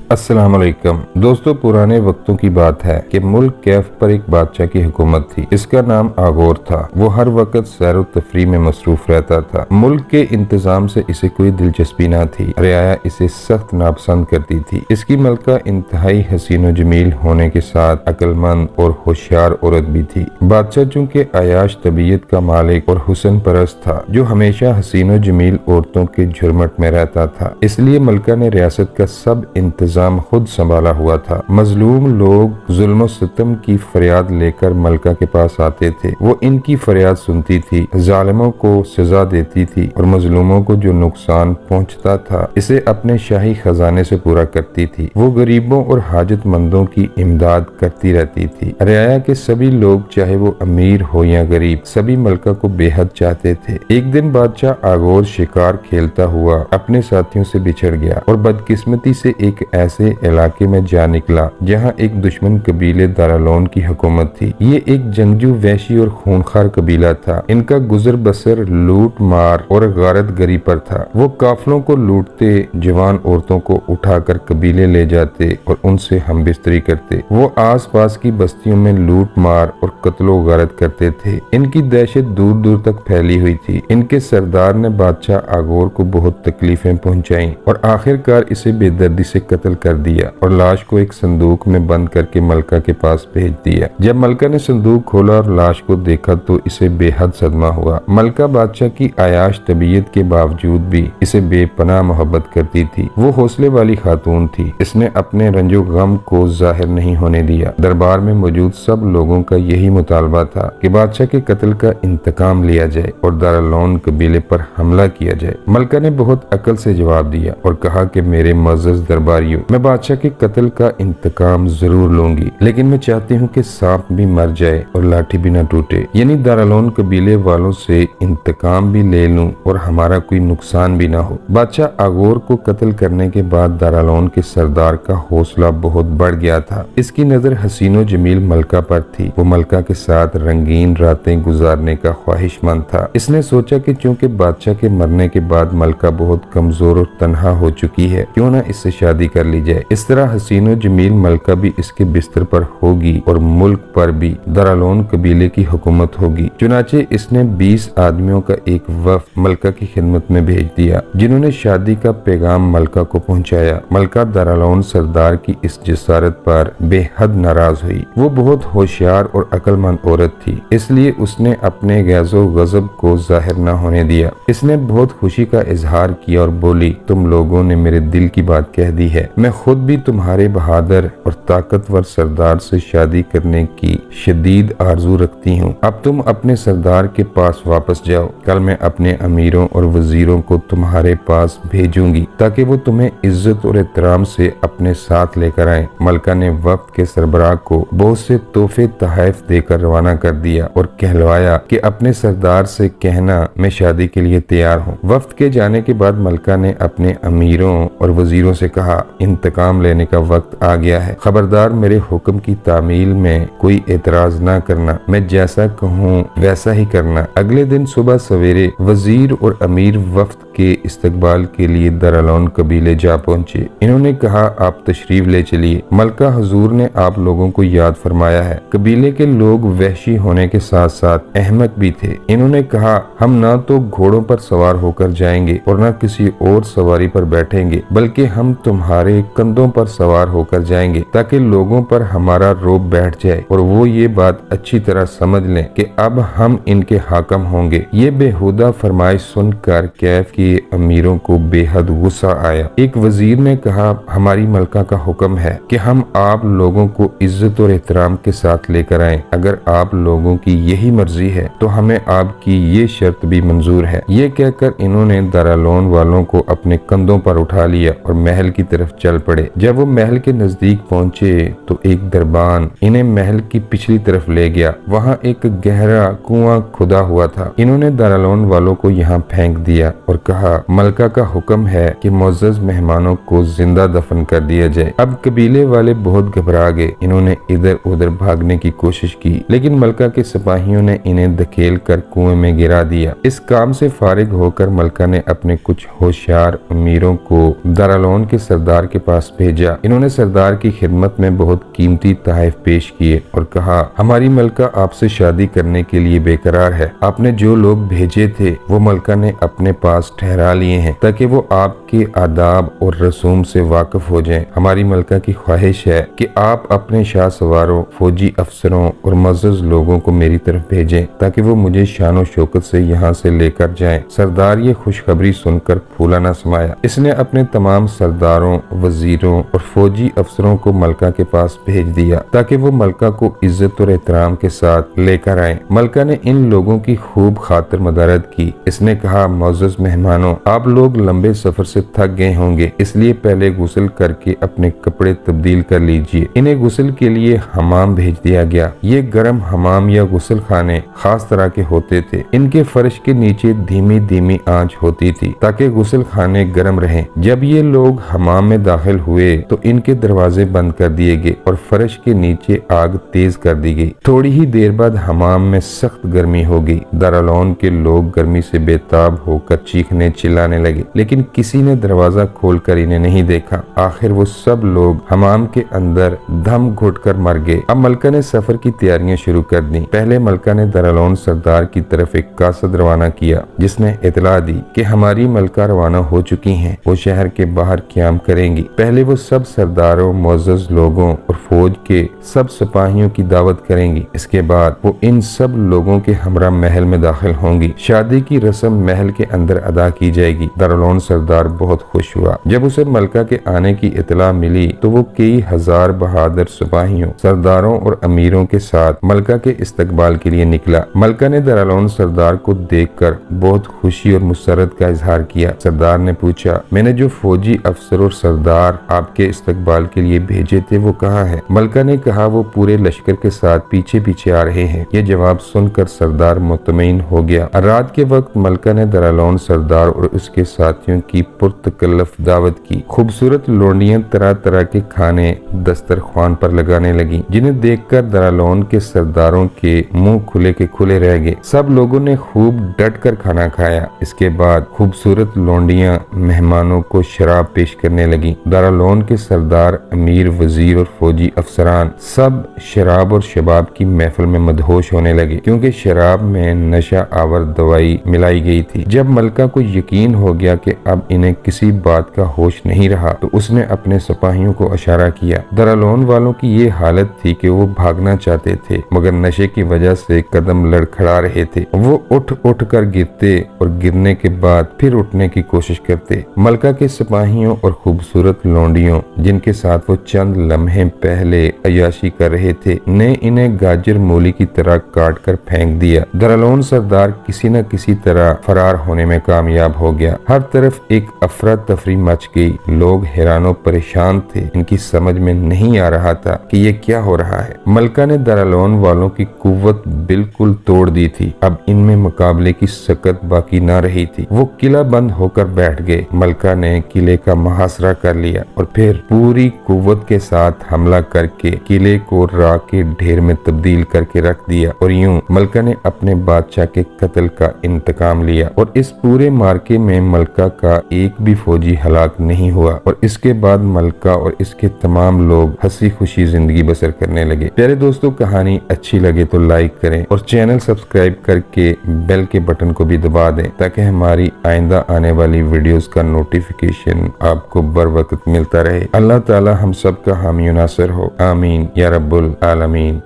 السلام علیکم دوستو، پرانے وقتوں کی بات ہے کہ ملک کیف پر ایک بادشاہ کی حکومت تھی۔ اس کا نام آغور تھا۔ وہ ہر وقت سیر و تفریح میں مصروف رہتا تھا۔ ملک کے انتظام سے اسے کوئی دلچسپی نہ تھی۔ رعایا اسے سخت ناپسند کرتی تھی۔ اس کی ملکہ انتہائی حسین و جمیل ہونے کے ساتھ عقل مند اور ہوشیار عورت بھی تھی۔ بادشاہ چونکہ عیاش طبیعت کا مالک اور حسن پرست تھا، جو ہمیشہ حسین و جمیل عورتوں کے جھرمٹ میں رہتا تھا، اس لیے ملکہ نے ریاست کا سب انتظام خود سنبھالا ہوا تھا۔ مظلوم لوگ ظلم و ستم کی فریاد لے کر ملکہ کے پاس آتے تھے۔ وہ ان کی فریاد سنتی تھی، ظالموں کو سزا دیتی تھی اور مظلوموں کو جو نقصان پہنچتا تھا اسے اپنے شاہی خزانے سے پورا کرتی تھی۔ وہ غریبوں اور حاجت مندوں کی امداد کرتی رہتی تھی۔ رعایا کے سبھی لوگ، چاہے وہ امیر ہو یا غریب، سبھی ملکہ کو بے حد چاہتے تھے۔ ایک دن بادشاہ آغور شکار کھیلتا ہوا اپنے ساتھیوں سے بچھڑ گیا اور بدقسمتی سے ایک ایسے علاقے میں جا نکلا جہاں ایک دشمن قبیلے دارالون کی حکومت تھی۔ یہ ایک جنگجو، وحشی اور خونخوار قبیلہ تھا۔ ان کا گزر بسر لوٹ مار اور غارت گری پر تھا۔ وہ قافلوں کو لوٹتے، جوان عورتوں کو اٹھا کر قبیلے لے جاتے اور ان سے ہم بستری کرتے۔ وہ آس پاس کی بستیوں میں لوٹ مار اور قتل و غارت کرتے تھے۔ ان کی دہشت دور دور تک پھیلی ہوئی تھی۔ ان کے سردار نے بادشاہ آغور کو بہت تکلیفیں پہنچائیں اور آخر کار اسے بے دردی سے قتل کر دیا اور لاش کو ایک صندوق میں بند کر کے ملکہ کے پاس بھیج دیا۔ جب ملکہ نے صندوق کھولا اور لاش کو دیکھا تو اسے بے حد صدمہ ہوا۔ ملکہ بادشاہ کی عیاش طبیعت کے باوجود بھی اسے بے پناہ محبت کرتی تھی۔ وہ حوصلے والی خاتون تھی۔ اس نے اپنے رنج و غم کو ظاہر نہیں ہونے دیا۔ دربار میں موجود سب لوگوں کا یہی مطالبہ تھا کہ بادشاہ کے قتل کا انتقام لیا جائے اور دارالون قبیلے پر حملہ کیا جائے۔ ملکہ نے بہت عقل سے جواب دیا اور کہا کہ میرے معزز درباریوں، میں بادشاہ کے قتل کا انتقام ضرور لوں گی، لیکن میں چاہتی ہوں کہ سانپ بھی مر جائے اور لاٹھی بھی نہ ٹوٹے، یعنی دارالون قبیلے والوں سے انتقام بھی لے لوں اور ہمارا کوئی نقصان بھی نہ ہو۔ بادشاہ آغور کو قتل کرنے کے بعد دارالون کے سردار کا حوصلہ بہت بڑھ گیا تھا۔ اس کی نظر حسین و جمیل ملکہ پر تھی۔ وہ ملکہ کے ساتھ رنگین راتیں گزارنے کا خواہش مند تھا۔ اس نے سوچا کہ چونکہ بادشاہ کے مرنے کے بعد ملکہ بہت کمزور اور تنہا ہو چکی ہے، کیوں نہ اس سے شادی کر لی جائے۔ اس طرح حسین و جمیل ملکہ بھی اس کے بستر پر ہوگی اور ملک پر بھی دارالون قبیلے کی حکومت ہوگی۔ چنانچہ اس نے 20 آدمیوں کا ایک وفد ملکہ کی خدمت میں بھیج دیا، جنہوں نے شادی کا پیغام ملکہ کو پہنچایا۔ ملکہ دارالون سردار کی اس جسارت پر بے حد ناراض ہوئی۔ وہ بہت ہوشیار اور عقل مند عورت تھی، اس لیے اس نے اپنے غیظ و غضب کو ظاہر نہ ہونے دیا۔ اس نے بہت خوشی کا اظہار کیا اور بولی، تم لوگوں نے میرے دل کی بات کہہ دی ہے۔ میں خود بھی تمہارے بہادر اور طاقتور سردار سے شادی کرنے کی شدید آرزو رکھتی ہوں۔ اب تم اپنے سردار کے پاس واپس جاؤ۔ کل میں اپنے امیروں اور وزیروں کو تمہارے پاس بھیجوں گی تاکہ وہ تمہیں عزت اور احترام سے اپنے ساتھ لے کر آئیں۔ ملکہ نے وفد کے سربراہ کو بہت سے تحفے تحائف دے کر روانہ کر دیا اور کہلوایا کہ اپنے سردار سے کہنا میں شادی کے لیے تیار ہوں۔ وفد کے جانے کے بعد ملکہ نے اپنے امیروں اور وزیروں سے کہا، انتقام لینے کا وقت آ گیا ہے۔ خبردار، میرے حکم کی تعمیل میں کوئی اعتراض نہ کرنا۔ میں جیسا کہوں ویسا ہی کرنا۔ اگلے دن صبح سویرے وزیر اور امیر وفد کے استقبال کے لیے دارالون قبیلے جا پہنچے۔ انہوں نے کہا، آپ تشریف لے چلیے۔ ملکہ حضور نے آپ لوگوں کو یاد فرمایا ہے۔ قبیلے کے لوگ وحشی ہونے کے ساتھ ساتھ احمق بھی تھے۔ انہوں نے کہا، ہم نہ تو گھوڑوں پر سوار ہو کر جائیں گے اور نہ کسی اور سواری پر بیٹھیں گے، بلکہ ہم تمہارے کندھوں پر سوار ہو کر جائیں گے تاکہ لوگوں پر ہمارا روب بیٹھ جائے اور وہ یہ بات اچھی طرح سمجھ لیں کہ اب ہم ان کے حاکم ہوں گے۔ یہ بےہودہ فرمائش سن کر کیف کے امیروں کو بے حد غصہ آیا۔ ایک وزیر نے کہا، ہماری ملکہ کا حکم ہے کہ ہم آپ لوگوں کو عزت اور احترام کے ساتھ لے کر آئیں۔ اگر آپ لوگوں کی یہی مرضی ہے تو ہمیں آپ کی یہ شرط بھی منظور ہے۔ یہ کہہ کر انہوں نے دارالون والوں کو اپنے کندھوں پر اٹھا لیا اور محل کی طرف چل پڑے۔ جب وہ محل کے نزدیک پہنچے تو ایک دربان انہیں محل کی پچھلی طرف لے گیا۔ وہاں ایک گہرا کنواں کھدا ہوا تھا۔ انہوں نے دارالون والوں کو یہاں پھینک دیا اور کہا، ملکہ کا حکم ہے کہ معزز مہمانوں کو زندہ دفن کر دیا جائے۔ اب قبیلے والے بہت گھبرا گئے۔ انہوں نے ادھر ادھر بھاگنے کی کوشش کی، لیکن ملکہ کے سپاہیوں نے انہیں دھکیل کر کنویں میں گرا دیا۔ اس کام سے فارغ ہو کر ملکہ نے اپنے کچھ ہوشیار امیروں کو دارالون کے سردار کے کے پاس بھیجا۔ انہوں نے سردار کی خدمت میں بہت قیمتی تحائف پیش کیے اور کہا ہماری ملکہ آپ سے شادی کرنے کے لیے بے قرار ہے۔ آپ نے جو لوگ بھیجے تھے وہ ملکہ نے اپنے پاس ٹھہرا لیے ہیں تاکہ وہ آپ کے آداب اور رسوم سے واقف ہو جائیں۔ ہماری ملکہ کی خواہش ہے کہ آپ اپنے شاہ سواروں، فوجی افسروں اور معزز لوگوں کو میری طرف بھیجیں تاکہ وہ مجھے شان و شوکت سے یہاں سے لے کر جائیں۔ سردار یہ خوشخبری سن کر پھولا نہ سمایا۔ اس نے اپنے تمام سرداروں، وزیروں اور فوجی افسروں کو ملکہ کے پاس بھیج دیا تاکہ وہ ملکہ کو عزت اور احترام کے ساتھ لے کر آئیں۔ ملکہ نے ان لوگوں کی خوب خاطر مدارت کی۔ اس نے کہا معزز مہمانوں، آپ لوگ لمبے سفر سے تھک گئے ہوں گے، اس لیے پہلے غسل کر کے اپنے کپڑے تبدیل کر لیجئے۔ انہیں غسل کے لیے حمام بھیج دیا گیا۔ یہ گرم حمام یا غسل خانے خاص طرح کے ہوتے تھے۔ ان کے فرش کے نیچے دھیمی دھیمی آنچ ہوتی تھی تاکہ غسل خانے گرم رہیں۔ جب یہ لوگ حمام میں داخل ہوئے تو ان کے دروازے بند کر دیے گئے اور فرش کے نیچے آگ تیز کر دی گئی۔ تھوڑی ہی دیر بعد حمام میں سخت گرمی ہو گئی۔ دارالعلوم کے لوگ گرمی سے بے تاب ہو کر چیخنے چلانے لگے، لیکن کسی نے دروازہ کھول کر انہیں نہیں دیکھا۔ آخر وہ سب لوگ حمام کے اندر دم گھٹ کر مر گئے۔ اب ملکہ نے سفر کی تیاریاں شروع کر دی۔ پہلے ملکہ نے دارالعلوم سردار کی طرف ایک قاصد روانہ کیا جس نے اطلاع دی کہ ہماری ملکہ روانہ ہو چکی ہیں، وہ شہر کے باہر قیام کریں گی۔ پہلے وہ سب سرداروں، معزز لوگوں اور فوج کے سب سپاہیوں کی دعوت کریں گی۔ اس کے بعد وہ ان سب لوگوں کے ہمراہ محل میں داخل ہوں گی۔ شادی کی رسم محل کے اندر ادا کی جائے گی۔ دارالعلوم سردار بہت خوش ہوا۔ جب اسے ملکہ کے آنے کی اطلاع ملی تو وہ کئی ہزار بہادر سپاہیوں، سرداروں اور امیروں کے ساتھ ملکہ کے استقبال کے لیے نکلا۔ ملکہ نے دارالعلوم سردار کو دیکھ کر بہت خوشی اور مسرت کا اظہار کیا۔ سردار نے پوچھا میں نے جو فوجی افسر اور سردار آپ کے استقبال کے لیے بھیجے تھے وہ کہاں ہیں؟ ملکہ نے کہا وہ پورے لشکر کے ساتھ پیچھے پیچھے آ رہے ہیں۔ یہ جواب سن کر سردار مطمئن ہو گیا۔ رات کے وقت ملکہ نے دارالعلوم سردار اور اس کے ساتھیوں کی پرتکلف دعوت کی۔ خوبصورت لونڈیاں طرح طرح کے کھانے دسترخوان پر لگانے لگی جنہیں دیکھ کر دارالعلوم کے سرداروں کے منہ کھلے کے کھلے رہ گئے۔ سب لوگوں نے خوب ڈٹ کر کھانا کھایا۔ اس کے بعد خوبصورت لونڈیاں مہمانوں کو شراب پیش کرنے لگی۔ دارالعلوم کے سردار، امیر، وزیر اور فوجی افسران سب شراب اور شباب کی محفل میں مدہوش ہونے لگے کیونکہ شراب میں نشہ آور دوائی ملائی گئی تھی۔ جب ملکہ کو یقین ہو گیا کہ اب انہیں کسی بات کا ہوش نہیں رہا تو اس نے اپنے سپاہیوں کو اشارہ کیا۔ دارالعلوم والوں کی یہ حالت تھی کہ وہ بھاگنا چاہتے تھے مگر نشے کی وجہ سے قدم لڑکھڑا رہے تھے۔ وہ اٹھ کر گرتے اور گرنے کے بعد پھر اٹھنے کی کوشش کرتے۔ ملکہ کے سپاہیوں اور خوبصورت لونڈیوں جن کے ساتھ وہ چند لمحے پہلے عیاشی کر رہے تھے نے انہیں گاجر مولی کی طرح کاٹ کر پھینک دیا۔ دارالعلوم سردار کسی نہ کسی طرح فرار ہونے میں کامیاب ہو گیا۔ ہر طرف ایک افراتفری مچ گئی۔ لوگ حیران و پریشان تھے۔ ان کی سمجھ میں نہیں آ رہا تھا کہ یہ کیا ہو رہا ہے۔ ملکہ نے دارالعلوم والوں کی قوت بالکل توڑ دی تھی۔ اب ان میں مقابلے کی سکت باقی نہ رہی تھی۔ وہ قلعہ بند ہو کر بیٹھ گئے۔ ملکہ نے قلعے کا محاصرہ کر لیا اور پھر پوری قوت کے ساتھ حملہ کر کے قلعے کو راکھ کے ڈھیر میں تبدیل کر کے رکھ دیا اور یوں ملکہ نے اپنے بادشاہ کے قتل کا انتقام لیا۔ اور اس پورے مارکے میں ملکہ کا ایک بھی فوجی ہلاک نہیں ہوا اور اس کے بعد ملکہ اور اس کے تمام لوگ ہنسی خوشی زندگی بسر کرنے لگے۔ پیارے دوستو، کہانی اچھی لگے تو لائک کریں اور چینل سبسکرائب کر کے بیل کے بٹن کو بھی دبا دیں تاکہ ہماری آئندہ آنے والی ویڈیوز کا نوٹیفیکیشن آپ کو بر وقت ملتا رہے۔ اللہ تعالی ہم سب کا حامی و ناصر ہو، آمین یا رب العالمین۔